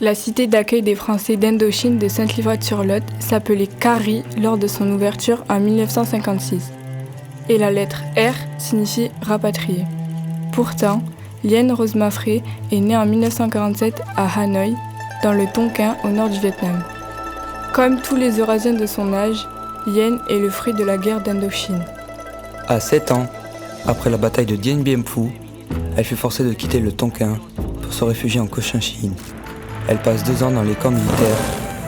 La cité d'accueil des Français d'Indochine de Sainte-Livrade-sur-Lot s'appelait Kari lors de son ouverture en 1956. Et la lettre R signifie rapatrié. Pourtant, Lien Rose Mafré est née en 1947 à Hanoï, dans le Tonkin au nord du Vietnam. Comme tous les Eurasiens de son âge, Lien est le fruit de la guerre d'Indochine. À 7 ans, après la bataille de Dien Bien Phu, elle fut forcée de quitter le Tonkin pour se réfugier en Cochinchine. Elle passe 2 ans dans les camps militaires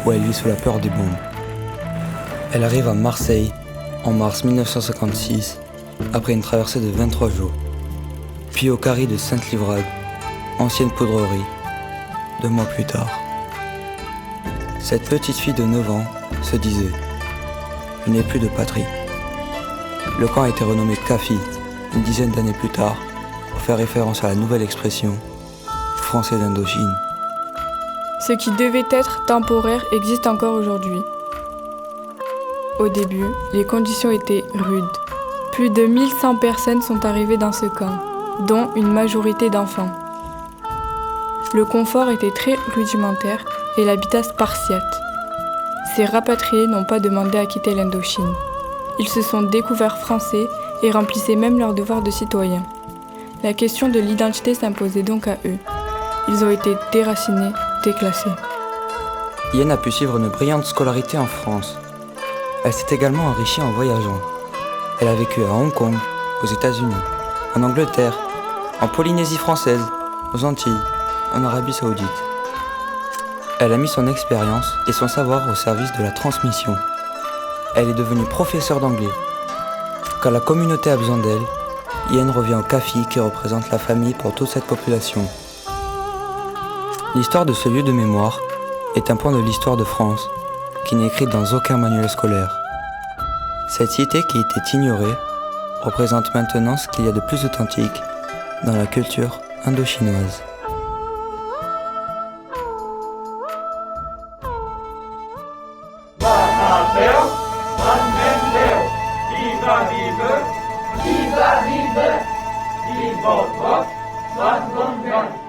où elle vit sous la peur des bombes. Elle arrive à Marseille en mars 1956 après une traversée de 23 jours. Puis au Kari de Sainte-Livrade, ancienne poudrerie, 2 mois plus tard. Cette petite fille de 9 ans se disait « Je n'ai plus de patrie ». Le camp a été renommé Kafi une dizaine d'années plus tard pour faire référence à la nouvelle expression « Français d'Indochine ». Ce qui devait être temporaire existe encore aujourd'hui. Au début, les conditions étaient rudes. Plus de 1100 personnes sont arrivées dans ce camp, dont une majorité d'enfants. Le confort était très rudimentaire et l'habitat spartiate. Ces rapatriés n'ont pas demandé à quitter l'Indochine. Ils se sont découverts français et remplissaient même leurs devoirs de citoyens. La question de l'identité s'imposait donc à eux. Ils ont été déracinés, déclassés. Yen a pu suivre une brillante scolarité en France. Elle s'est également enrichie en voyageant. Elle a vécu à Hong Kong, aux États-Unis, en Angleterre, en Polynésie française, aux Antilles, en Arabie Saoudite. Elle a mis son expérience et son savoir au service de la transmission. Elle est devenue professeure d'anglais. Quand la communauté a besoin d'elle, Yen revient au Kafi qui représente la famille pour toute cette population. L'histoire de ce lieu de mémoire est un point de l'histoire de France qui n'est écrite dans aucun manuel scolaire. Cette cité qui était ignorée représente maintenant ce qu'il y a de plus authentique dans la culture indo-chinoise. Viva, viva, viva, viva, viva, viva,